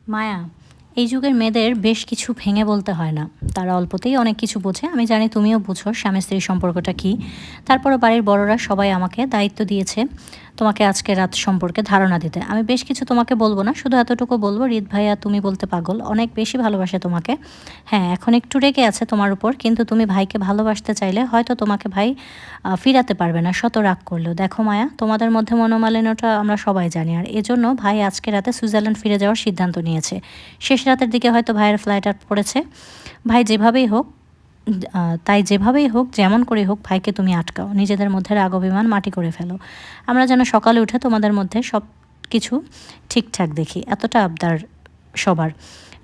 মায়া, এই যুগের মেয়েদের বেশ কিছু ভেঙে বলতে হয় না। তারা অল্পতেই অনেক কিছু বোঝে। আমি জানি তুমিও বুঝো স্বামী স্ত্রীর সম্পর্কটা কী। তারপরও বাড়ির বড়রা সবাই আমাকে দায়িত্ব দিয়েছে তোমাকে আজকে রাত সম্পর্কে ধারণা দিতে। আমি বেশ কিছু তোমাকে বলবো না, শুধু এতটুকু বলবো, হৃদ ভাইয়া তুমি বলতে পাগল, অনেক বেশি ভালোবাসে তোমাকে। হ্যাঁ, এখন একটু রেগে আছে তোমার উপর, কিন্তু তুমি ভাইকে ভালোবাসতে চাইলে হয়তো তোমাকে ভাই ফিরাতে পারবে না শত রাগ করলেও। দেখো মায়া, তোমাদের মধ্যে মনোমালিন্যটা আমরা সবাই জানি, আর এজন্য ভাই আজকে রাতে সুইজারল্যান্ড ফিরে যাওয়ার সিদ্ধান্ত নিয়েছে। শেষ রাতের দিকে হয়তো ভাইয়ের ফ্লাইট আর পড়েছে। ভাই যেভাবেই হোক তাই যেভাবেই হোক, যেমন করে হোক, ভাইকে তুমি আটকাও, নিজেদের মধ্যে রাগ অভিমান মাটি করে ফেলো। আমরা যেন সকালে উঠে তোমাদের মধ্যে সব কিছু ঠিকঠাক দেখি, এতটা আবদার সবার।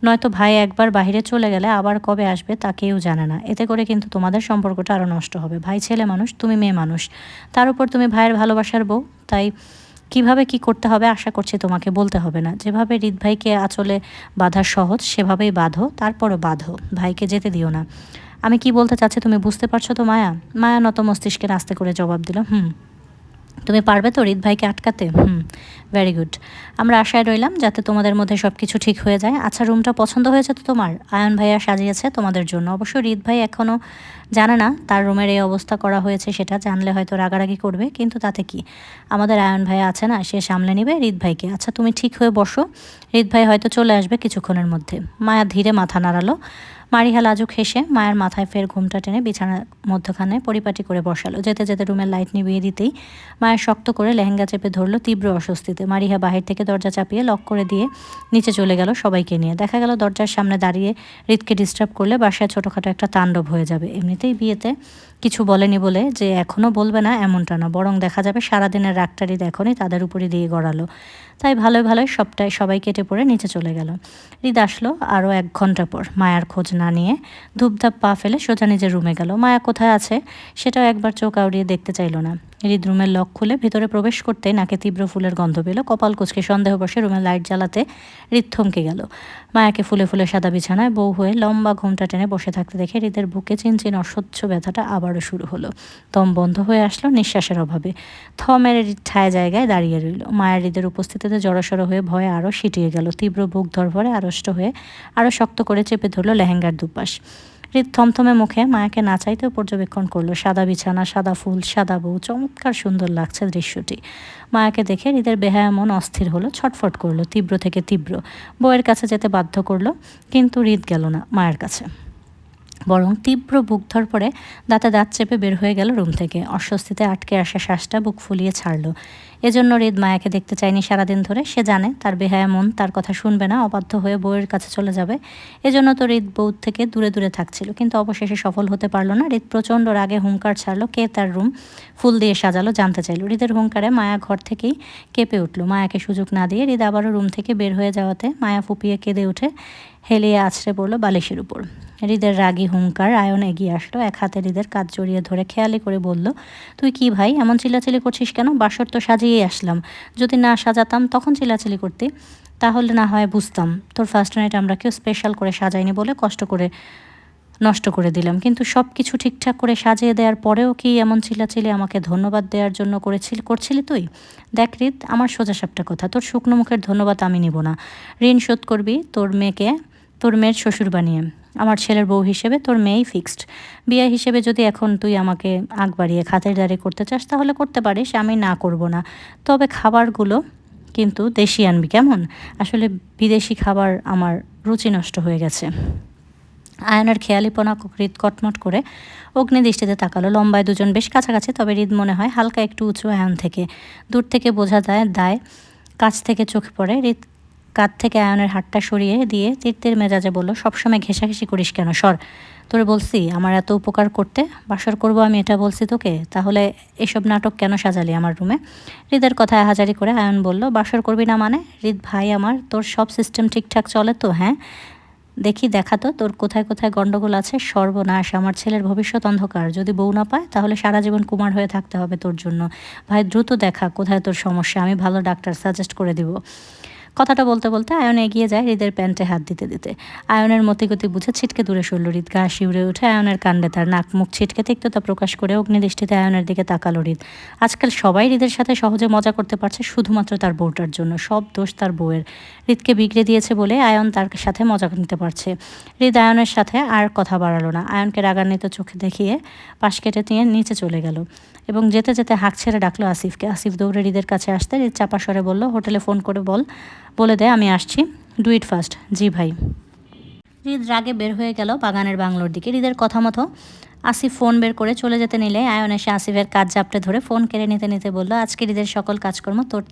নয়তো ভাই একবার বাইরে চলে গেলে আবার কবে আসবে তা কেউ জানে না। এতে করে কিন্তু তোমাদের সম্পর্কটা আরও নষ্ট হবে। ভাই ছেলে মানুষ, তুমি মেয়ে মানুষ, তার উপর তুমি ভাইয়ের ভালোবাসার বউ। তাই কিভাবে কি করতে হবে আশা করছি তোমাকে বলতে হবে না। যেভাবে হৃদ ভাইকে আঁচলে বাঁধা সহজ, সেভাবেই বাঁধো, তারপরও বাঁধো, ভাইকে যেতে দিও না। আমি কি বলতে চাচ্ছি তুমি বুঝতে পারছো তো মায়া? মায়া নত মস্তিষ্কে আস্তে করে জবাব দিল, তুমি পারবে তো হৃদ ভাইকে আটকাতে? Very good. আমরা আশায় রইলাম যাতে তোমাদের মধ্যে সব কিছু ঠিক হয়ে যায়। আচ্ছা, রুমটা পছন্দ হয়েছে তো তোমার? আয়ন ভাইয়া সাজিয়েছে তোমাদের জন্য। অবশ্য হৃদ ভাই এখনও জানে না তার রুমের এই অবস্থা করা হয়েছে, সেটা জানলে হয়তো রাগারাগি করবে, কিন্তু তাতে কি, আমাদের আয়ন ভাইয়া আছে না, সে সামলে নিবে হৃদ ভাইকে। আচ্ছা, তুমি ঠিক হয়ে বসো, হৃদ ভাই হয়তো চলে আসবে কিছুক্ষণের মধ্যে। মায়া ধীরে মাথা নাড়ালো। মারিহা লাজুক হেসে মায়ের মাথায় ফের ঘুমটা টেনে বিছানার মধ্যখানে পরিপাটি করে বসালো। যেতে যেতে রুমের লাইট নিভিয়ে দিতেই মায়ের শক্ত করে লেহেঙ্গা চেপে ধরলো তীব্র অস্বস্তিতে। মারিহা বাহির থেকে দরজা চাপিয়ে লক করে দিয়ে নিচে চলে গেল সবাইকে নিয়ে। দেখা গেল দরজার সামনে দাঁড়িয়ে হৃদকে ডিস্টার্ব করলে বাসায় ছোটোখাটো একটা তাণ্ডব হয়ে যাবে। এমনিতেই বিয়েতে কিছু বলেনি বলে যে এখনও বলবে না এমনটা না, বরং দেখা যাবে সারাদিনের রাগটারি এখনই তাদের উপরই দিয়ে গড়ালো। তাই ভালোই ভালোই সবাই কেটে পড়ে নিচে চলে গেল। হৃদ আসলো আরও 1 ঘন্টা পর। মায়ার খোঁজ না নিয়ে ধূপধাপ পা ফেলে সোজা নিজের রুমে গেল। মায়া কোথায় আছে সেটাও একবার চোখ আউড়িয়ে দেখতে চাইল না। হৃদ রুমের লক খুলে ভেতরে প্রবেশ করতেই নাকে তীব্র ফুলের গন্ধ পেল। কপাল কুঁচকে সন্দেহ বসে রুমের লাইট জ্বালাতে হৃদ থমকে গেল। মায়াকে ফুলে ফুলে সাদা বিছানায় বউ হয়ে লম্বা ঘোমটা টেনে বসে থাকতে দেখে হৃদের বুকে চিনচিন অসহ্য ব্যথাটা আবারও শুরু হলো। দম বন্ধ হয়ে আসলো নিঃশ্বাসের অভাবে। থ মেরে হৃদ ঠায় জায়গায় দাঁড়িয়ে রইল। মায়ের হৃদের উপস্থিতিতে জড়সড় হয়ে ভয়ে আরও সিটিয়ে গেল। তীব্র বুক ধরভরে আড়ষ্ট হয়ে আরও শক্ত করে চেপে ধরল লেহেঙ্গার দুপাশ। হৃদ থমথমে মুখে মায়াকে না চাইতেও পর্যবেক্ষণ করলো। সাদা বিছানা, সাদা ফুল, সাদা বউ, চমৎকার সুন্দর লাগছে দৃশ্যটি। মায়াকে দেখে হৃদের বেহায়া মন অস্থির হলো, ছটফট করলো, তীব্র থেকে তীব্র। বউয়ের কাছে যেতে বাধ্য করলো, কিন্তু হৃদ গেল না মায়ের কাছে, বরং তীব্র বুক ধরপড়ে দাঁতে দাঁত চেপে বের হয়ে গেল রুম থেকে। অস্বস্তিতে আটকে আসা শ্বাসটা বুক ফুলিয়ে ছাড়ল। এজন্য হৃদ মায়াকে দেখতে চায়নি সারাদিন ধরে। সে জানে তার বেহায়া মন তার কথা শুনবে না, অবাধ্য হয়ে বউয়ের কাছে চলে যাবে। এজন্য তো হৃদ বউ থেকে দূরে দূরে থাকছিল, কিন্তু অবশেষে সফল হতে পারল না। হৃদ প্রচণ্ড রাগে হুঙ্কার ছাড়লো। কে তার রুম ফুল দিয়ে সাজালো জানতে চাইল। হৃদের হুঙ্কারে মায়া ঘর থেকেই কেঁপে উঠল। মায়াকে সুযোগ না দিয়ে হৃদ আবারও রুম থেকে বের হয়ে যাওয়াতে মায়া ফুপিয়ে কেঁদে উঠে হেলিয়ে আছড়ে পড়ল বালিশের উপর। হৃদের রাগী হুঙ্কার। আয়ন এগিয়ে আসলো, এক হাতে হৃদের কাঁধ জড়িয়ে ধরে খেয়ালি করে বলল, তুই কি ভাই এমন চিল্লাচিল্লি করছিস কেন? বাসর তো সাজিয়েই আসলাম, যদি না সাজাতাম তখন চিল্লাচিল্লি করতি? তাহলে না হয় বুঝতাম। তোর ফার্স্ট নাইট আমরা কেউ স্পেশাল করে সাজাইনি বলে কষ্ট করে নষ্ট করে দিলাম, কিন্তু সব কিছু ঠিকঠাক করে সাজিয়ে দেওয়ার পরেও কি এমন চিল্লাচিল্লি আমাকে ধন্যবাদ দেওয়ার জন্য করছিলি তুই? দেখ হৃদ, আমার সোজাসাপটা কথা, তোর শুকনো মুখের ধন্যবাদ আমি নিব না। ঋণ শোধ করবি তোর মেয়ের শ্বশুর বানিয়ে। আমার ছেলের বউ হিসেবে তোর মেয়েই ফিক্সড। বিয়ে হিসেবে যদি এখন তুই আমাকে আগ বাড়িয়ে খাতিরদারি করতে চাস তাহলে করতে পারিস, আমি না করব না। তবে খাবারগুলো কিন্তু দেশি আনবি কেমন? আসলে বিদেশি খাবার আমার রুচি নষ্ট হয়ে গেছে। আয়নের খেয়ালিপনা হৃদ কটমট করে অগ্নিদৃষ্টিতে তাকালো। লম্বায় দুজন বেশ কাছাকাছি, তবে হৃদ মনে হয় হালকা একটু উঁচু আয়ন থেকে। দূর থেকে বোঝা যায় দায়, কাছ থেকে চোখে পড়ে। হৃদ কাঁধ থেকে আয়নের হাতটা সরিয়ে দিয়ে তীর্থের মেজাজে বলল, সবসময় ঘেঁষাঘেঁষি করিস কেন? সর। তোরে বলছি আমার এত উপকার করতে? বাসর করব আমি এটা বলছি তোকে? তাহলে এসব নাটক কেন সাজালি আমার রুমে? হৃদের কথায় হাজারি করে আয়ন বলল, বাসর করবি না মানে? হৃদ ভাই আমার, তোর সব সিস্টেম ঠিকঠাক চলে তো? হ্যাঁ, দেখি দেখাতো তোর কোথায় কোথায় গন্ডগোল আছে। সর্বনাশ, আমার ছেলের ভবিষ্যৎ অন্ধকার। যদি বউ না পায় তাহলে সারা জীবন কুমার হয়ে থাকতে হবে তোর জন্য। ভাই দ্রুত দেখা কোথায় তোর সমস্যা, আমি ভালো ডাক্তার সাজেস্ট করে দিব। কথাটা বলতে বলতে আয়ন এগিয়ে যায় হৃদের প্যান্টে হাত দিতে দিতে। আয়নের মতিগতি বুঝে ছিটকে দূরে সরল হৃদ। গা শিউরে উঠে আয়নের কাণ্ডে তার নাক মুখ ছিটকে তিক্ততা প্রকাশ করে অগ্নিদৃষ্টিতে আয়নের দিকে তাকালো হৃদ। আজকাল সবাই হৃদের সাথে সহজে মজা করতে পারছে শুধুমাত্র তার বউটার জন্য। সব দোষ তার বউয়ের। হৃদকে বিগড়ে দিয়েছে বলে আয়ন তার সাথে মজা নিতে পারছে। হৃদ আয়নের সাথে আর কথা বাড়ালো না। আয়নকে রাগান্বিত চোখে দেখিয়ে পাশ কেটে নিয়ে নিচে চলে গেল এবং যেতে যেতে হাঁক ছেড়ে ডাকলো আসিফকে। আসিফ দৌড়ে হৃদের কাছে আসতে হৃদ চাপা স্বরে বলল, হোটেলে ফোন করে বলে দে আমি আসছি। Do it fast. জি ভাই। হৃদ রাগে বের হয়ে গেল বাগানের বাংলোর দিকে। হৃদের কথা মতো আসিফ ফোন বের করে চলে যেতে নিলে আয়ন এসে আসিফের কাজ জাপটে ধরে ফোন কেড়ে নিতে নিতে বলল, আজকে হৃদের সকল কাজকর্ম তোর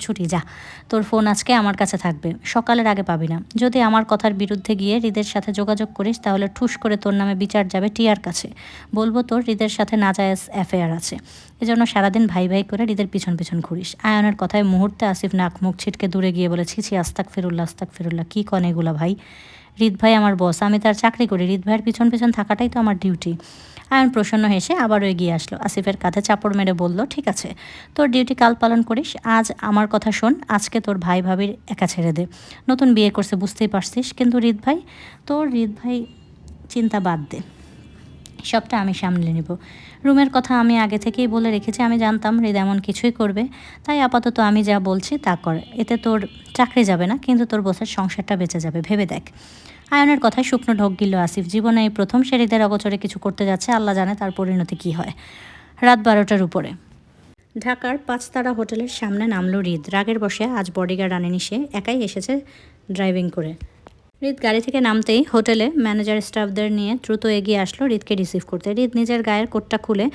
ছুটি, যা। তোর ফোন আজকে আমার কাছে থাকবে, সকালের আগে পাবি না। যদি আমার কথার বিরুদ্ধে গিয়ে হৃদের সাথে যোগাযোগ করিস তাহলে ঠুস করে তোর নামে বিচার যাবে টিয়ার কাছে। বলবো তোর হৃদের সাথে নাজায়েজ অ্যাফেয়ার আছে। এজন্য সারাদিন ভাই ভাই করে হৃদের পিছন পিছন ঘুরিস। আয়নের কথায় মুহূর্তে আসিফ নাক মুখ ছিটকে দূরে গিয়ে বলে, ছি আস্তাক ফিরুল্লাহ, কী কন এগুলা ভাই? হৃদ ভাই আমার বস, আমি তার চাকরি করি। হৃদ ভাইয়ের পিছন পিছন থাকাটাই তো আমার ডিউটি। আয়ন প্রসন্ন হেসে আবারও এগিয়ে আসলো। আসিফের কাঁধে চাপড় মেরে বলল, ঠিক আছে, তোর ডিউটি কাল পালন করিস। আজ আমার কথা শোন, আজকে তোর ভাই ভাবির একা ছেড়ে দে। নতুন বিয়ে করছে বুঝতেই পারছিস, কিন্তু হৃদ ভাই চিন্তা বাদ দে, সবটা আমি সামলে নেব। রুমের কথা আমি আগে থেকেই বলে রেখেছি। আমি জানতাম হৃদ এমন কিছুই করবে, তাই আপাতত আমি যা বলছি তা কর। এতে তোর চাকরি যাবে না, কিন্তু তোর বসের সংসারটা বেঁচে যাবে, ভেবে দেখ। আয়নের কথায় শুকনো ঢোক গিল আসিফ। জীবনে এই প্রথম সে হৃদের অগোচরে কিছু করতে যাচ্ছে। আল্লাহ জানে তার পরিণতি কী হয়। রাত 12টার উপরে ঢাকার 5 তারা হোটেলের সামনে নামলো হৃদ। রাগের বসে আজ বডিগার্ড আনেনি, সে একাই এসেছে ড্রাইভিং করে। হৃদ গাড়ি থেকে নামতেই হোটেলে ম্যানেজার স্টাফদের নিয়ে দ্রুত এগিয়ে আসলো হৃদকে রিসিভ করতে। হৃদ নিজের গায়ের কোটটা খুলে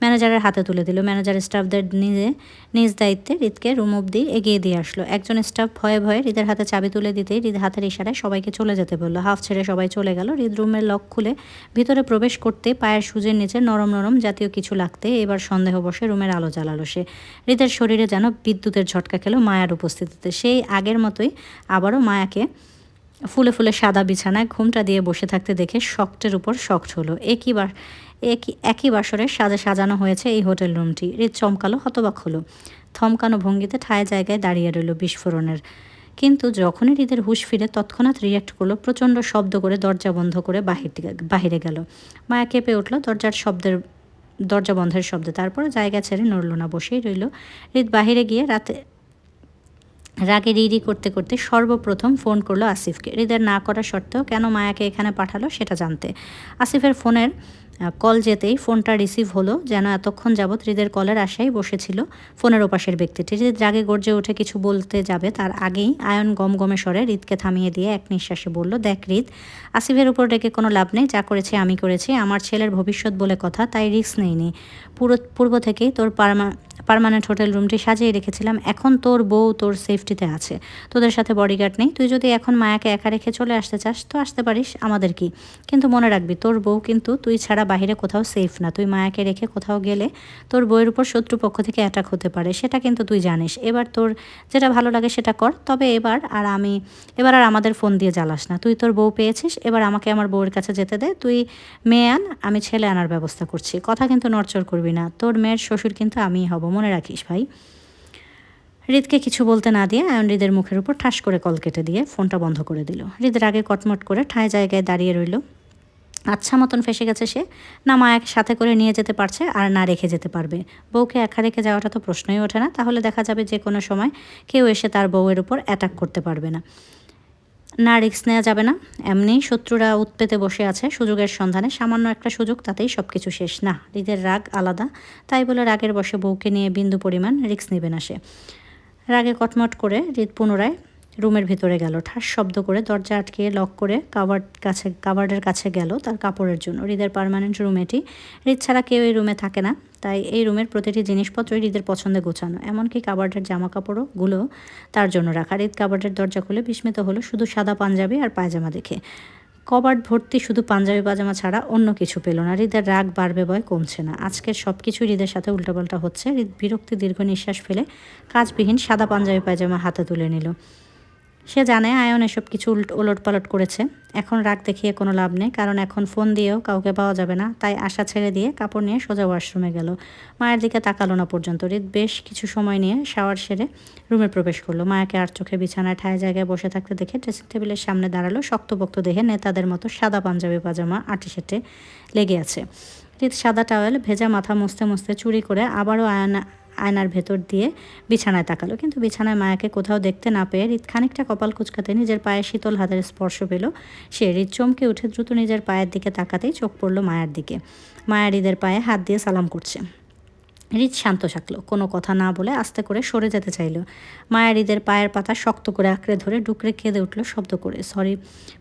ম্যানেজারের হাতে তুলে দিল। ম্যানেজার স্টাফদের নিজ দায়িত্বে হৃদকে রুম অবধি এগিয়ে দিয়ে আসলো। একজন স্টাফ ভয়ে ভয়ে হৃদের হাতে চাবি তুলে দিতেই হৃদ হাতের ইশারায় সবাইকে চলে যেতে বলল। হাফ ছেড়ে সবাই চলে গেল। হৃদ রুমের লক খুলে ভিতরে প্রবেশ করতে পায়ের সুজের নিচে নরম নরম জাতীয় কিছু লাগতে এবার সন্দেহ বসে রুমের আলো জ্বালালো সে। হৃদের শরীরে যেন বিদ্যুতের ঝটকা খেলো মায়ার উপস্থিতিতে। সেই আগের মতোই আবারও মায়াকে ফুলে ফুলে সাদা বিছানায় ঘুমটা দিয়ে বসে থাকতে দেখে শক্টের উপর শক্ট হলো। একই বাসরের সাজে সাজানো হয়েছে এই হোটেল রুমটি। হৃদ চমকালো, হতবাক হলো। থমকানো ভঙ্গিতে ঠায় জায়গায় দাঁড়িয়ে রইল বিস্ফোরণের। কিন্তু যখনই হৃদের হুঁশ ফিরে তৎক্ষণাৎ রিয়্যাক্ট করলো, প্রচণ্ড শব্দ করে দরজা বন্ধ করে বাহিরে গেল। মায়া কেঁপে উঠল দরজা বন্ধের শব্দে। তারপরে জায়গা ছেড়ে নড়ল না, বসেই রইল। হৃদ বাহিরে গিয়ে রাগে রিরি করতে করতে সর্বপ্রথম ফোন করলো আসিফকে। হৃদের না করা সত্ত্বেও কেন মায়াকে এখানে পাঠালো সেটা জানতে। আসিফের ফোনের কল যেতেই ফোনটা রিসিভ হলো, যেন এতক্ষণ যাবৎ হৃদের কলের আশায় বসেছিল ফোনের ওপাশের ব্যক্তিটি। হৃদ রাগে গর্জে উঠে কিছু বলতে যাবে, তার আগেই আয়ন গমগমে স্বরে হৃদকে থামিয়ে দিয়ে এক নিঃশ্বাসে বলল, দেখ হৃদ, আসিফের উপর রেখে কোনো লাভ নেই। যা করেছি আমি করেছি, আমার ছেলের ভবিষ্যৎ বলে কথা, তাই রিস্ক নেইনি। পূর্ব থেকেই তোর পার্মানেন্ট হোটেল রুমটি সাজিয়ে রেখেছিলাম। এখন তোর বউ তোর সেফটিতে আছে, তোদের সাথে বডিগার্ড নেই। তুই যদি এখন মায়াকে একা রেখে চলে আসতে চাস তো আসতে পারিস, আমাদের কি। কিন্তু মনে রাখবি, তোর বউ কিন্তু তুই ছাড়া বাহিরে কোথাও সেফ না। তুই মায়াকে রেখে কোথাও গেলে তোর বউয়ের উপর শত্রুপক্ষ থেকে অ্যাটাক হতে পারে, সেটা কিন্তু তুই জানিস। এবার তোর যেটা ভালো লাগে সেটা কর, তবে এবার আর আমাদের ফোন দিয়ে জ্বালাস না। তুই তোর বউ পেয়েছিস, এবার আমাকে আমার বউয়ের কাছে যেতে দে। তুই মেয়ে আন, আমি ছেলে আনার ব্যবস্থা করছি। কথা কিন্তু নড়চড় করবি না, তোর মেয়ের শ্বশুর কিন্তু আমিই হব, মনে রাখিস ভাই। হৃদকে কিছু বলতে না দিয়ে আয়ন হৃদের মুখের উপর ঠাস করে কল কেটে দিয়ে ফোনটা বন্ধ করে দিল। হৃদের আগে কটমট করে ঠায় জায়গায় দাঁড়িয়ে রইল। আচ্ছা মতন ফেসে গেছে সে। না মায়াকে সাথে করে নিয়ে যেতে পারছে, আর না রেখে যেতে পারবে। বউকে একা রেখে যাওয়াটা তো প্রশ্নই ওঠে না। তাহলে দেখা যাবে যে কোনো সময় কেউ এসে তার বউয়ের উপর অ্যাটাক করতে পারবে না। না রিস্ক নেওয়া যাবে না। এমনি শত্রুরা উৎপেতে বসে আছে সুযোগের সন্ধানে। সামান্য একটা সুযোগ, তাতেই সব কিছু শেষ। না, হৃদের রাগ আলাদা, তাই বলে রাগের বসে বউকে নিয়ে বিন্দু পরিমাণ রিস্ক নেবে না সে। রাগে কটমট করে হৃদ পুনরায় রুমের ভিতরে গেল। ঠাস শব্দ করে দরজা আটকিয়ে লক করে কাবার্ডের কাছে গেল তার কাপড়ের জন্য। হৃদের পার্মানেন্ট রুম এটি। হৃদ ছাড়া কেউ এই রুমে থাকে না, তাই এই রুমের প্রতিটি জিনিসপত্রই হৃদের পছন্দে গোছানো। এমনকি কাবার্ডের জামা কাপড়গুলো তার জন্য রাখা। হৃদ কাবার্ডের দরজা খুলে বিস্মিত হলো শুধু সাদা পাঞ্জাবি আর পায়জামা দেখে। কবার্ড ভর্তি শুধু পাঞ্জাবি পাজামা ছাড়া অন্য কিছু পেল না। হৃদের রাগ বাড়বে বয় কমছে না। আজকের সব কিছুই হৃদের সাথে উল্টাপাল্টা হচ্ছে। হৃদ বিরক্তি দীর্ঘ নিঃশ্বাস ফেলে কাজবিহীন সাদা পাঞ্জাবি পায়জামা হাতে তুলে নিল। সে জানে আয়ন এসব কিছু ওলটপালট করেছে। এখন রাগ দেখিয়ে কোনো লাভ নেই, কারণ এখন ফোন দিয়েও কাউকে পাওয়া যাবে না। তাই আশা ছেড়ে দিয়ে কাপড় নিয়ে সোজা ওয়াশরুমে গেল। মায়ের দিকে তাকালো না পর্যন্ত। হৃদ বেশ কিছু সময় নিয়ে শাওয়ার সেরে রুমে প্রবেশ করলো। মায়াকে আর চোখে বিছানায় ঠায় জায়গায় বসে থাকতে দেখে ড্রেসিং টেবিলের সামনে দাঁড়ালো। শক্তপোক্ত দেখে নেতাদের মতো সাদা পাঞ্জাবি পাজামা আটিশেটে লেগে আছে। হৃদ সাদা টাওয়েল ভেজা মাথা মুছতে মুছতে চুরি করে আবারও আয়নার ভেতর দিয়ে বিছানায় তাকালো, কিন্তু বিছানায় মায়াকে কোথাও দেখতে না পেয়ে হৃদ খানিকটা কপাল কুচকাতে নিজের পায়ে শীতল হাতের স্পর্শ পেল। সে হৃদ চমকে উঠে দ্রুত নিজের পায়ের দিকে তাকাতেই চোখ পড়ল মায়ার দিকে। মায়া হৃদের পায়ে হাত দিয়ে সালাম করছে। হৃদ শান্ত থাকলো, কোনো কথা না বলে আস্তে করে সরে যেতে চাইল। মায়া হৃদের পায়ের পাতা শক্ত করে আঁকড়ে ধরে ডুকরে কেঁদে উঠল শব্দ করে। সরি,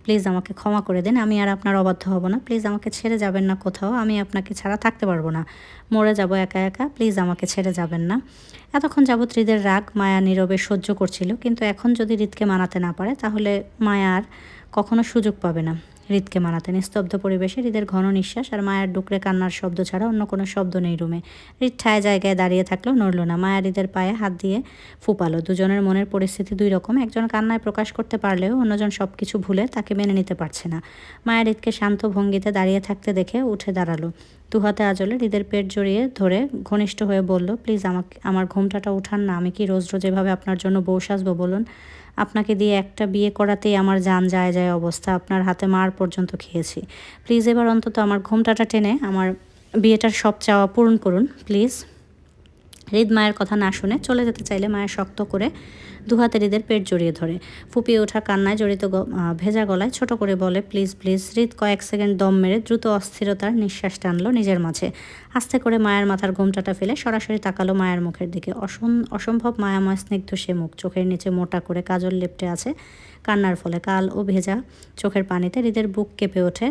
প্লিজ আমাকে ক্ষমা করে দেন, আমি আর আপনার অবাধ্য হব না। প্লিজ আমাকে ছেড়ে যাবেন না কোথাও, আমি আপনাকে ছাড়া থাকতে পারবো না, মরে যাব একা একা, প্লিজ আমাকে ছেড়ে যাবেন না। এতক্ষণ যাবৎ হৃদের রাগ মায়া নীরবে সহ্য করছিল, কিন্তু এখন যদি হৃদকে মানাতে না পারে তাহলে মায়া আর কখনো সুযোগ পাবে না হৃদকে মানাতে। নিস্তব্ধ পরিবেশে হৃদের ঘন নিঃশ্বাস আর মায়ের ডুকরে কান্নার শব্দ ছাড়া অন্য কোনো শব্দ নেই রুমে। হৃদ ঠায় জায়গায় দাঁড়িয়ে থাকলেও নড়ল না। মায়া হৃদের পায়ে হাত দিয়ে ফুপালো। দুজনের মনের পরিস্থিতি দুই রকম। একজন কান্নায় প্রকাশ করতে পারলেও অন্যজন সব কিছু ভুলে তাকে মেনে নিতে পারছে না। মায়া হৃদকে শান্ত ভঙ্গিতে দাঁড়িয়ে থাকতে দেখে উঠে দাঁড়ালো। দুহাতে আঁচলে হৃদের পেট জড়িয়ে ধরে ঘনিষ্ঠ হয়ে বলল, প্লিজ আমার ঘোমটাটা উঠান না। আমি কি রোজ রোজ এভাবে আপনার জন্য বউ সাজবো বলুন? আপনাকে দিয়ে একটা বিয়ে করাতেই আমার জান যায় যায় অবস্থা। আপনার হাতে মার পর্যন্ত খেয়েছি। প্লিজ এবার অন্তত আমার ঘোমটাটা টেনে আমার বিয়েটার সব চাওয়া পূরণ করুন প্লিজ। হৃদ মায়ের কথা না শুনে চলে যেতে চাইলে মায়ের শক্ত করে দুহাতে হৃদের পেট জড়িয়ে ধরে ফুপিয়ে ওঠা কান্নায় জড়িত ভেজা গলায় ছোট করে বলে, প্লিজ প্লিজ। হৃদ কয়েক সেকেন্ড দম মেরে দ্রুত অস্থিরতার নিঃশ্বাস টানলো নিজের মাঝে। আস্তে করে মায়ের মাথার ঘোমটাটা ফেলে সরাসরি তাকালো মায়ের মুখের দিকে। অসম্ভব মায়াময় স্নিগ্ধ সে মুখ। চোখের নিচে মোটা করে কাজল লেপটে আছে কান্নার ফলে। কাল ও ভেজা চোখের পানিতে হৃদের বুক কেঁপে ওঠে।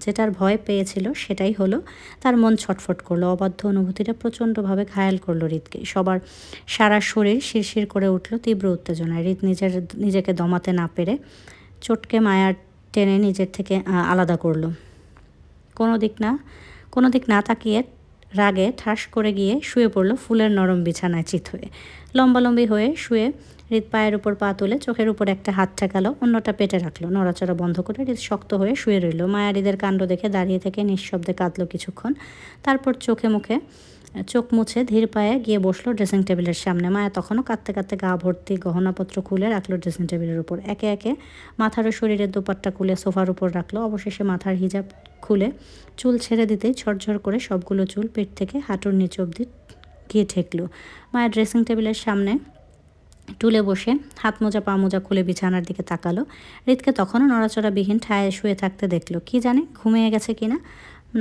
যেটার ভয় পেয়েছিল সেটাই হলো। তার মন ছটফট করলো। অবাধ্য অনুভূতিটা প্রচণ্ডভাবে ঘায়াল করলো হৃদকে। সারা শরীর শিরশির করে উঠল তীব্র উত্তেজনায়। হৃদ নিজেকে দমাতে না পেরে চটকে মায়ার টেনে নিজের থেকে আলাদা করলো। কোনো দিক না তাকিয়ে রাগে ঠাস করে গিয়ে শুয়ে পড়ল ফুলের নরম বিছানায় চিত হয়ে। লম্বালম্বি হয়ে শুয়ে হৃদ পায়ের উপর পা তুলে চোখের উপর একটা হাত ঠেকালো, অন্যটা পেটে রাখলো। নড়াচড়া বন্ধ করে হৃদ শক্ত হয়ে শুয়ে রইল। মায়া হৃদের কাণ্ড দেখে দাঁড়িয়ে থেকে নিঃশব্দে কাঁদলো কিছুক্ষণ। তারপর চোখ মুছে ধীর পায়ে গিয়ে বসলো ড্রেসিং টেবিলের সামনে। মায়া তখনও কাঁদতে কাঁদতে গা ভর্তি গহনাপত্র খুলে রাখলো ড্রেসিং টেবিলের উপর। একে একে মাথার ও শরীরের দুপাট্টা খুলে সোফার উপর রাখলো। অবশেষে মাথার হিজাব খুলে চুল ছেড়ে দিতেই ঝরঝর করে সবগুলো চুল পেট থেকে হাঁটুর নিচ অবধি গিয়ে ঠেকলো। মায়ের ড্রেসিং টেবিলের সামনে টুলে বসে হাত মোজা পা মোজা খুলে বিছানার দিকে তাকালো। হৃদকে তখনও নড়াচড়াবিহীন ঠায় শুয়ে থাকতে দেখলো। কি জানে ঘুমিয়ে গেছে কিনা,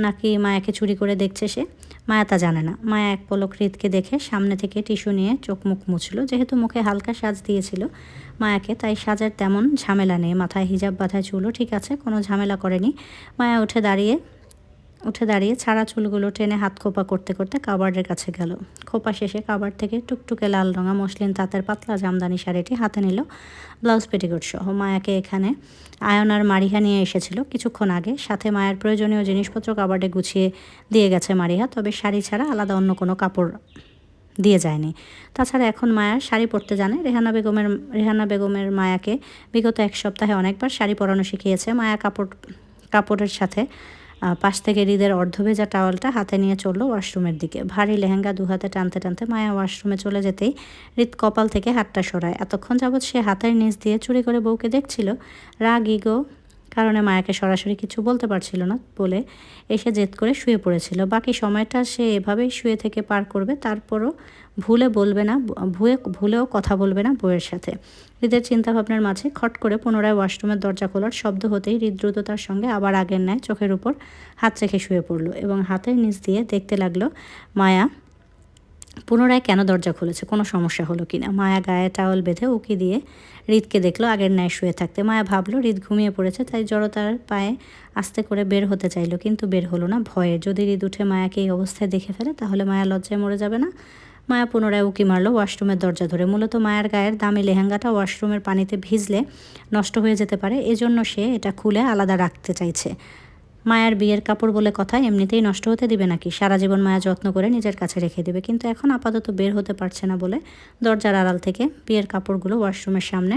নাকি মায়াকে চুরি করে দেখছে সে। মায়া তা জানে না। মায়া এক পলক হৃদকে দেখে সামনে থেকে টিস্যু নিয়ে চোখ মুখ মুছলো। যেহেতু মুখে হালকা সাজ দিয়েছিল মায়াকে, তাই সাজের তেমন ঝামেলা নেই। মাথায় হিজাব বাঁধায় চুলও ঠিক আছে, কোনো ঝামেলা করেনি। মায়া উঠে দাঁড়িয়ে ছাড়া চুলগুলো টেনে হাত খোপা করতে করতে কাবার্ডের কাছে গেল। খোপা শেষে কাবার্ড থেকে টুকটুকে লাল রঙা মসলিন তাঁতের পাতলা জামদানি শাড়িটি হাতে নিল, ব্লাউজ পেটিকোট সহ। মায়াকে এখানে আয়নার মারিহা নিয়ে এসেছিল কিছুক্ষণ আগে। সাথে মায়ের প্রয়োজনীয় জিনিসপত্র কাবার্ডে গুছিয়ে দিয়ে গেছে মারিহা, তবে শাড়ি ছাড়া আলাদা অন্য কোনো কাপড় দিয়ে যায়নি। তাছাড়া এখন মায়ার শাড়ি পরতে জানে। রেহানা বেগমের মায়াকে বিগত এক সপ্তাহে অনেকবার শাড়ি পরানো শিখিয়েছে। মায়া কাপড়ের সাথে পাশ থেকে হৃদের অর্ধভেজা টাওয়ালটা হাতে নিয়ে চলল ওয়াশরুমের দিকে। ভারী লেহেঙ্গা দুহাতে টানতে টানতে মায়া ওয়াশরুমে চলে যেতেই হৃদ কপাল থেকে হাতটা সরায়। এতক্ষণ যাবৎ সে হাতের নিচ দিয়ে চুরি করে বউকে দেখছিল। রাগ ইগো কারণে মায়াকে সরাসরি কিছু বলতে পারছিল না বলে এসে জেদ করে শুয়ে পড়েছিল। বাকি সময়টা সে এভাবেই শুয়ে থেকে পার করবে। তারপরও ভুলেও কথা বলবে না বউয়ের সাথে। হৃদের চিন্তাভাবনার মাঝে খট করে পুনরায় ওয়াশরুমের দরজা খোলার শব্দ হতেই হৃদ দ্রুততার সঙ্গে আবার আগের ন্যায় চোখের উপর হাত রেখে শুয়ে পড়ল এবং হাতের নিচ দিয়ে দেখতে লাগলো মায়া পুনরায় কেন দরজা খুলেছে, কোনো সমস্যা হলো কিনা। মায়া গায়ে টাওয়াল বেঁধে উকি দিয়ে হৃদকে দেখলো আগের ন্যায় শুয়ে থাকতে। মায়া ভাবলো হৃদ ঘুমিয়ে পড়েছে, তাই জড়তার পায়ে আস্তে করে বের হতে চাইলো, কিন্তু বের হলো না ভয়ে। যদি হৃদ উঠে মায়াকে এই অবস্থায় দেখে ফেলে তাহলে মায়া লজ্জায় মরে যাবে না। মায়া পুনরায় উকি মারলো ওয়াশরুমের দরজা ধরে। মূলত মায়ের গায়ের দামি লেহেঙ্গাটা ওয়াশরুমের পানিতে ভিজলে নষ্ট হয়ে যেতে পারে, এজন্য সে এটা খুলে আলাদা রাখতে চাইছে। মায়ের বিয়ের কাপড় বলে কথা, এমনিতেই নষ্ট হতে দিবে নাকি? সারা জীবন মায়া যত্ন করে নিজের কাছে রেখে দেবে, কিন্তু এখন আপাতত বের হতে পারছে না বলে দরজার আড়াল থেকে বিয়ের কাপড়গুলো ওয়াশরুমের সামনে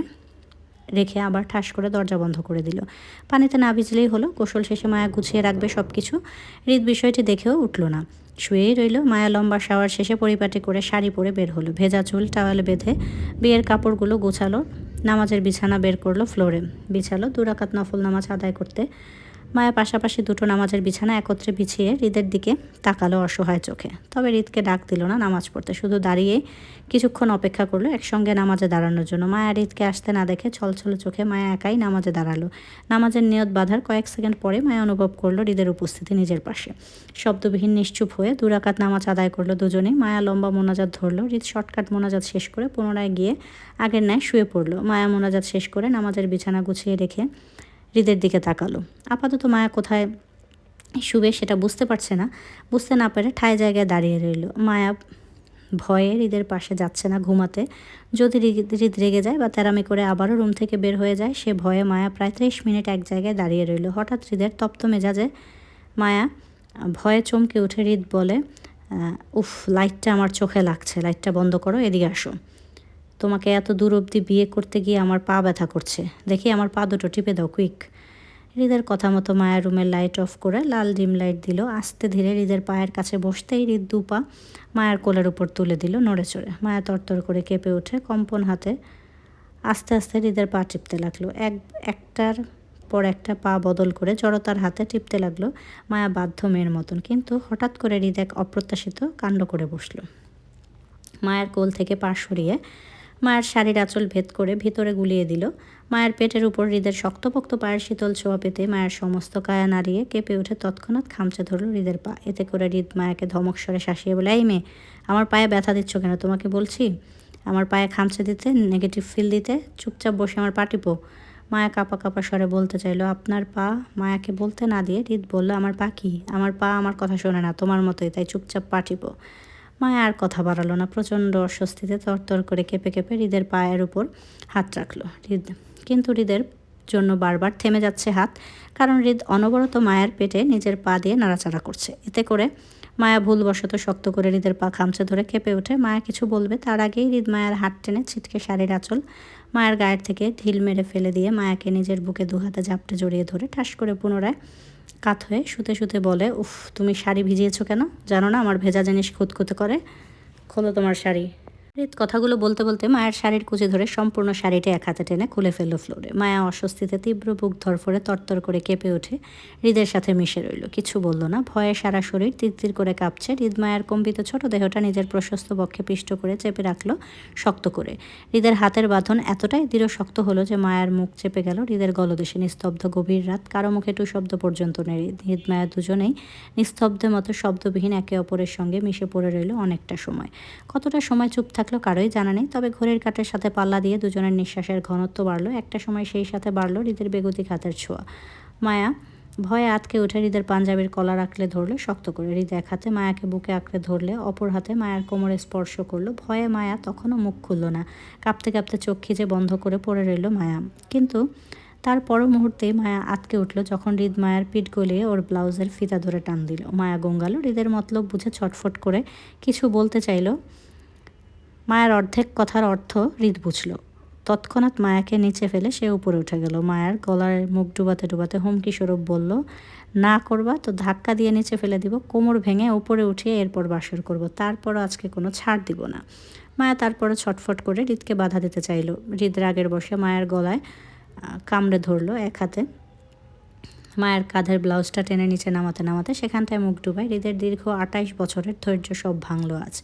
রেখে আবার ঠাস করে দরজা বন্ধ করে দিল। পানিতে না ভিজলেই হলো, গোসল শেষে মায়া গুছিয়ে রাখবে সব কিছু। হৃদ বিষয়টি দেখেও উঠল না, শুয়েই রইল। মায়া লম্বা শাওয়ার শেষে পরিপাটি করে শাড়ি পরে বের হলো। ভেজা চুল টাওয়ালে বেঁধে বিয়ের কাপড়গুলো গোছালো, নামাজের বিছানা বের করলো, ফ্লোরে বিছালো 2 রাকাত নফল নামাজ আদায় করতে। মায়া পাশাপাশি দুটো নামাজের বিছানা একত্রে বিছিয়ে হৃদের দিকে তাকালো অসহায় চোখে। তবে হৃদকে ডাক দিল না নামাজ পড়তে, শুধু দাঁড়িয়ে কিছুক্ষণ অপেক্ষা করলো একসঙ্গে নামাজে দাঁড়ানোর জন্য। মায়া হৃদকে আসতে না দেখে ছলছল চোখে মায়া একাই নামাজে দাঁড়ালো। নামাজের নিয়ত বাঁধার কয়েক সেকেন্ড পরে মায়া অনুভব করলো হৃদের উপস্থিতি নিজের পাশে। শব্দবিহীন নিশ্চুপ হয়ে 2 রাকাত নামাজ আদায় করলো দুজনেই। মায়া লম্বা মোনাজাত ধরলো, হৃদ শর্টকাট মোনাজাত শেষ করে পুনরায় গিয়ে আগের ন্যায় শুয়ে পড়লো। মায়া মোনাজাত শেষ করে নামাজের বিছানা গুছিয়ে রেখে হৃদের দিকে তাকালো। আপাতত মায়া কোথায় শুবে সেটা বুঝতে পারছে না, বুঝতে না পেরে ঠায় জায়গায় দাঁড়িয়ে রইল। মায়া ভয়ে হৃদের পাশে যাচ্ছে না ঘুমাতে। যদি হৃদ রেগে যায় বা তেরামি করে আবারও রুম থেকে বের হয়ে যায়, সে ভয়ে মায়া প্রায় 30 মিনিট এক জায়গায় দাঁড়িয়ে রইল। হঠাৎ হৃদের তপ্ত মেজাজে মায়া ভয়ে চমকে উঠে হৃদ বলে, উফ, লাইটটা আমার চোখে লাগছে, লাইটটা বন্ধ করো, এদিকে আসো। তোমাকে এত দূর অবধি বিয়ে করতে গিয়ে আমার পা ব্যথা করছে, দেখি আমার পা দুটো টিপে দাও, কুইক। হৃদের কথা মতো মায়া রুমের লাইট অফ করে লাল ডিম লাইট দিল। আস্তে ধীরে হৃদের পায়ের কাছে বসতেই হৃদ 2 পা মায়ার কোলের উপর তুলে দিল নড়ে চড়ে। মায়া তরতর করে কেঁপে উঠে কম্পন হাতে আস্তে আস্তে হৃদের পা টিপতে লাগলো। একটার পর একটা পা বদল করে জড়তার হাতে টিপতে লাগলো মায়া বাধ্য মেয়ের মতন। কিন্তু হঠাৎ করে হৃদ এক অপ্রত্যাশিত কাণ্ড করে বসলো। মায়ের কোল থেকে পা সরিয়ে মায়ের শাড়ির আঁচল ভেদ করে ভিতরে গুলিয়ে দিল। মায়ের পেটের উপর হৃদের শক্তপোক্ত পায়ের শীতল ছোঁয়া পেতে মায়ের সমস্ত কায়া নাড়িয়ে কেঁপে উঠে তৎক্ষণাৎ খামচে ধরল হৃদের পা। এতে করে হৃদ মায়াকে ধমক স্বরে শাসিয়ে বলে, এই মেয়ে, আমার পায়ে ব্যথা দিচ্ছ কেন? তোমাকে বলছি আমার পায়ে খামচে দিতে, নেগেটিভ ফিল দিতে, চুপচাপ বসে আমার পা টিপো। মায়া কাঁপা কাঁপা স্বরে বলতে চাইলো, আপনার পা। মায়াকে বলতে না দিয়ে হৃদ বলল, আমার পা কি? আমার পা আমার কথা শোনে না, তোমার মতোই, তাই চুপচাপ পা টিপো। মায়া আর কথা বাড়ালো না, প্রচণ্ড অস্বস্তিতে তরতর করে কেঁপে কেঁপে হৃদের পায়ের উপর হাত রাখলো। কিন্তু হৃদের জন্য বারবার থেমে যাচ্ছে হাত, কারণ হৃদ অনবরত মায়ের পেটে নিজের পা দিয়ে নাড়াচাড়া করছে। এতে করে মায়া ভুলবশত শক্ত করে হৃদের পা খামচে ধরে কেঁপে ওঠে। মায়া কিছু বলবে তার আগেই হৃদ মায়ের হাত টেনে ছিটকে শাড়ির আঁচল মায়ের গায়ের থেকে ঢিল মেরে ফেলে দিয়ে মায়াকে নিজের বুকে 2 হাতে ঝাপটে জড়িয়ে ধরে ঠাস করে পুনরায় কাত হয়ে শুতে শুতে বলে, উফ, তুমি শাড়ি ভিজিয়েছো কেন? জানো না আমার ভেজা জিনিস খুঁতখুতে করে? খোলো তোমার শাড়ি। হৃদ কথাগুলো বলতে বলতে মায়ের শাড়ির কুচি ধরে সম্পূর্ণ শাড়িটা এক হাতে টেনে খুলে ফেলল ফ্লোরে। মায়া অস্বস্তিতে তীব্র বুক ধরফরে তরতর করে কেঁপে ওঠে, হৃদের সাথে মিশে রইল। কিছু বলল না, ভয়ে সারা শরীর তিরতির করে কাঁপছে। হৃদ মায়ের কম্পিত ছোট দেহটা নিজের প্রশস্ত বক্ষে পিষ্ট করে চেপে রাখলো শক্ত করে। হৃদের হাতের বাঁধন এতটাই দৃঢ় শক্ত হলো যে মায়ের মুখ চেপে গেল হৃদের গলদেশে। নিস্তব্ধ গভীর রাত, কারো মুখে টু শব্দ পর্যন্ত নেই। হৃদ মায়া দুজনেই নিস্তব্ধের মতো শব্দবিহীন একে অপরের সঙ্গে মিশে পড়ে রইল অনেকটা সময়। কতটা সময় চুপ থাকলো কারোই জানা নেই, তবে ঘড়ির কাঁটের সাথে পাল্লা দিয়ে দুজনের নিঃশ্বাসের ঘনত্ব বাড়লো। একটা সময় সেই সাথে বাড়লো হৃদের বেগতিক হাতের ছোঁয়া। মায়া ভয়ে আটকে উঠে হৃদের পাঞ্জাবির কলার আঁকড়ে ধরলো শক্ত করে। হৃদ এক হাতে মায়াকে বুকে আঁকড়ে ধরলে অপর হাতে মায়ার কোমরে স্পর্শ করলো। ভয়ে মায়া তখনও মুখ খুলল না, কাঁপতে কাঁপতে চোখ খিজে বন্ধ করে পড়ে রইল মায়া। কিন্তু তার পর মুহূর্তেই মায়া আটকে উঠল যখন হৃদ মায়ের পিঠ গলিয়ে ওর ব্লাউজের ফিতা ধরে টান দিল। মায়া গঙ্গালো, হৃদের মতলব বুঝে ছটফট করে কিছু বলতে চাইল। মায়ের অর্ধেক কথার অর্থ হৃদ বুঝল। তৎক্ষণাৎ মায়াকে নিচে ফেলে সে উপরে উঠে গেল। মায়ের গলার মুখ ডুবাতে ডুবাতে হুমকি স্বরূপ বলল, না করবা তো ধাক্কা দিয়ে নিচে ফেলে দিব, কোমর ভেঙে উপরে উঠিয়ে এরপর বাসর করব, তারপরও আজকে কোনো ছাড় দিব না। মায়া তারপরে ছটফট করে হৃদকে বাধা দিতে চাইল। হৃদ রাগের বসে মায়ের গলায় কামড়ে ধরলো এক হাতে। মায়ের কাঁধের ব্লাউজটা টেনে নিচে নামাতে নামাতে সেখানটায় মুখ ডুবায়। হৃদের দীর্ঘ 28 বছরের ধৈর্য সব ভাঙল আজ।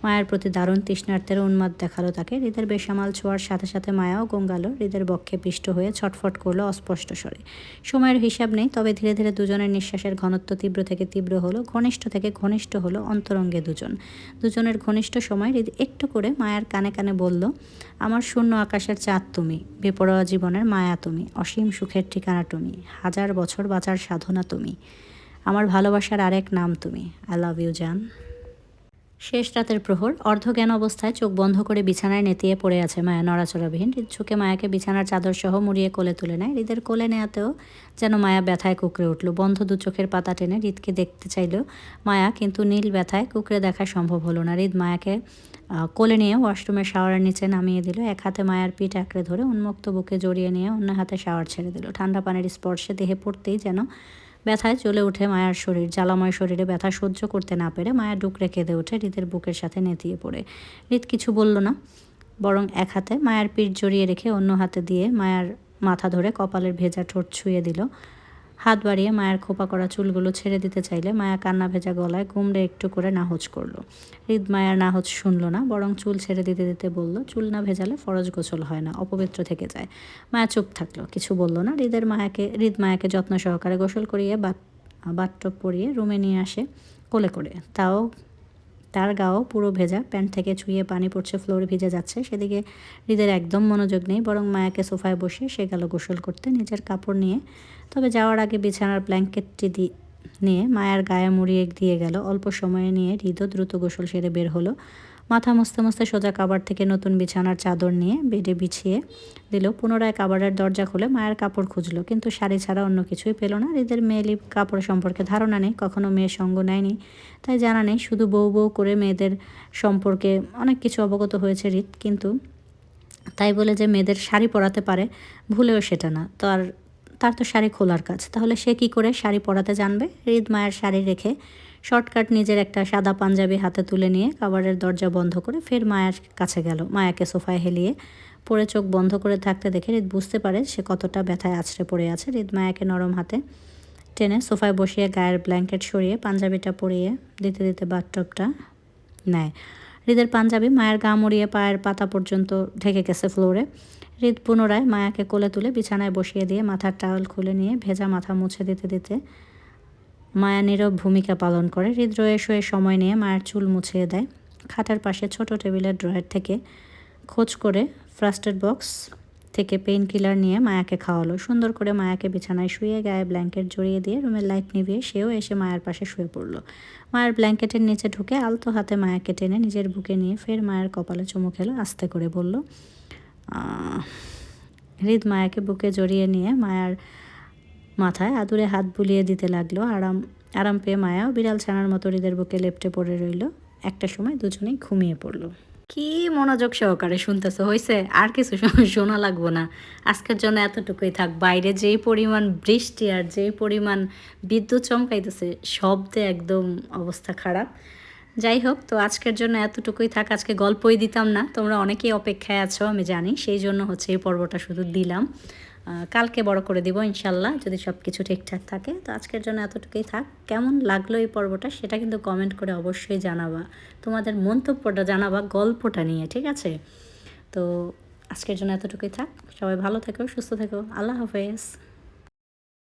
মায়ের প্রতি দারুণ তৃষ্ণার্তের উন্মাদ দেখালো তাকে। হৃদের বেসামাল ছোঁয়ার সাথে সাথে মায়াও গঙ্গালো, হৃদের বক্ষে পিষ্ট হয়ে ছটফট করলো অস্পষ্ট স্বরে। সময়ের হিসাব নেই, তবে ধীরে ধীরে দুজনের নিঃশ্বাসের ঘনত্ব তীব্র থেকে তীব্র হলো, ঘনিষ্ঠ থেকে ঘনিষ্ঠ হলো অন্তরঙ্গে দুজনের ঘনিষ্ঠ সময় হৃদ একটু করে মায়ের কানে কানে বলল, আমার শূন্য আকাশের চাঁদ তুমি, বেপরোয়া জীবনের মায়া তুমি, অসীম সুখের ঠিকানা তুমি, 1000 বছর বাঁচার সাধনা তুমি, আমার ভালোবাসার আরেক নাম তুমি। আই লাভ ইউ জান। শেষ রাতের প্রহর, অর্ধজ্ঞান অবস্থায় চোখ বন্ধ করে বিছানায় নেতিয়ে পড়ে আছে মায়া নড়াচড়াবিহীন। হৃদ ঝুঁকে মায়াকে বিছানার চাদর সহ মুড়িয়ে কোলে তুলে নেয়। হৃদের কোলে নেওয়াতেও যেন মায়া ব্যথায় কুঁকড়ে উঠল। বন্ধ দু চোখের পাতা টেনে হৃদকে দেখতে চাইল মায়া, কিন্তু নীল ব্যথায় কুঁকড়ে দেখা সম্ভব হলো না। হৃদ মায়াকে কোলে নিয়ে ওয়াশরুমের শাওয়ারের নিচে নামিয়ে দিল। এক হাতে মায়ার পিঠ আঁকড়ে ধরে উন্মুক্ত বুকে জড়িয়ে নিয়ে অন্য হাতে শাওয়ার ছেড়ে দিল। ঠান্ডা পানির স্পর্শে দেহে পড়তেই যেন ব্যথায় জ্বলে ওঠে মায়ার শরীর। জ্বালাময় শরীরে ব্যথা সহ্য করতে না পেরে মায়া ডুকরে কেঁদে ওঠে হৃদের বুকের সাথে নেতিয়ে পড়ে। হৃদ কিছু বলল না, বরং এক হাতে মায়ার পিঠ জড়িয়ে রেখে অন্য হাতে দিয়ে মায়ার মাথা ধরে কপালের ভেজা ঠোঁট ছুঁয়ে দিল। হাত বাড়িয়ে মায়ের খোপা করা চুলগুলো ছেড়ে দিতে চাইলে মায়া কান্না ভেজা গলায় গুমড়ে একটু করে নাহচ করলো। হৃদ মায়ার নাহচ শুনল না, বরং চুল ছেড়ে দিতে দিতে বলল, চুল না ভেজালে ফরজ গোসল হয় না, অপবিত্র থেকে যায়। মায়া চুপ থাকলো, কিছু বলল না। হৃদ মায়াকে যত্ন সহকারে গোসল করিয়ে বাথটব পরিয়ে রুমে নিয়ে আসে কোলে করে। তার গাও পুরো ভেজা, প্যান্ট থেকে ছুঁয়ে পানি পড়ছে, ফ্লোরে ভিজে যাচ্ছে। সেদিকে হৃদের একদম মনোযোগ নেই, বরং মায়াকে সোফায় বসিয়ে সে গেল গোসল করতে নিজের কাপড় নিয়ে। তবে যাওয়ার আগে বিছানার ব্ল্যাঙ্কেটটি নিয়ে মায়ার গায়ে মুড়িয়ে দিয়ে গেল। অল্প সময়ে নিয়ে হৃদও দ্রুত গোসল সেরে বের হলো। মাথা মুছতে মুছতে সোজা কাবার থেকে নতুন বিছানার চাদর নিয়ে বেডে বিছিয়ে দিল। পুনরায় কাবারের দরজা খুলে মায়ের কাপড় খুঁজলো, কিন্তু শাড়ি ছাড়া অন্য কিছুই পেল না। হৃদের মেয়েলি কাপড় সম্পর্কে ধারণা নেই, কখনো মেয়ের সঙ্গ নেয়নি, তাই জানা নেই। শুধু বউ বউ করে মেয়েদের সম্পর্কে অনেক কিছু অবগত হয়েছে হৃদ, কিন্তু তাই বলে যে মেয়েদের শাড়ি পরাতে পারে ভুলেও সেটা না। তার তো শাড়ি খোলার কাজ, তাহলে সে কি করে শাড়ি পরাতে জানবে? হৃদ মায়ের শাড়ি রেখে শর্টকাট নিজের একটা সাদা পাঞ্জাবি হাতে তুলে নিয়ে কাবারের দরজা বন্ধ করে ফের মায়ের কাছে গেল। মায়াকে সোফায় হেলিয়ে পড়ে চোখ বন্ধ করে থাকতে দেখে হৃদ বুঝতে পারে সে কতটা ব্যথায় আছড়ে পড়ে আছে। হৃদ মায়াকে নরম হাতে টেনে সোফায় বসিয়ে গায়ের ব্ল্যাঙ্কেট সরিয়ে পাঞ্জাবিটা পরিয়ে দিতে দিতে বাথটবটা নেয়। হৃদের পাঞ্জাবি মায়ের গা মুড়িয়ে পায়ের পাতা পর্যন্ত ঢেকে গেছে ফ্লোরে। হৃদ পুনরায় মায়াকে কোলে তুলে বিছানায় বসিয়ে দিয়ে মাথার টাওয়েল খুলে নিয়ে ভেজা মাথা মুছে দিতে দিতে মায়া নীরব ভূমিকা পালন করে। হৃদ রয়ে শুয়ে সময় নিয়ে মায়ের চুল মুছিয়ে দেয়। খাটের পাশে ছোট টেবিলের ড্রয়ার থেকে খোঁজ করে ফার্স্ট এড বক্স থেকে পেইন কিলার নিয়ে মায়াকে খাওয়ালো। সুন্দর করে মায়াকে বিছানায় শুয়ে গায়ে ব্ল্যাঙ্কেট জড়িয়ে দিয়ে রুমের লাইট নিভিয়ে সেও এসে মায়ের পাশে শুয়ে পড়ল। মায়ের ব্ল্যাঙ্কেটের নিচে ঢুকে আলতো হাতে মায়াকে টেনে নিজের বুকে নিয়ে ফের মায়ের কপালে চুমু খেলো, আস্তে করে বলল। হৃদ মায়াকে বুকে জড়িয়ে নিয়ে মায়ার মাথায় আদুরে হাত বুলিয়ে দিতে লাগলো। আরাম পেয়ে মায়াও বিড়াল ছানার মতো হৃদের বুকে লেপ্টে পড়ে রইল। একটা সময় দুজনেই ঘুমিয়ে পড়ল। কি মনোযোগ সহকারে শুনতেছো, হয়েছে? আর কিছু শোনা লাগবো না, আজকের জন্য এতটুকুই থাক। বাইরে যেই পরিমাণ বৃষ্টি আর যেই পরিমাণ বিদ্যুৎ চমকাইতেছে, শব্দে একদম অবস্থা খারাপ। যাই হোক, তো আজকের জন্য এতটুকুই থাক। আজকে গল্পই দিতাম না, তোমরা অনেকেই অপেক্ষায় আছো আমি জানি, সেই জন্য হচ্ছে এই পর্বটা শুধু দিলাম। কালকে বড় করে দিব ইনশাল্লাহ, যদি সব কিছু ঠিকঠাক থাকে। তো আজকের জন্য এতটুকুই থাক। কেমন লাগলো এই পর্বটা সেটা কিন্তু কমেন্ট করে অবশ্যই জানাবা, তোমাদের মন্তব্যটা জানাবা গল্পটা নিয়ে, ঠিক আছে? তো আজকের জন্য এতটুকুই থাক। সবাই ভালো থেকো, সুস্থ থেকো, আল্লাহ হাফেজ।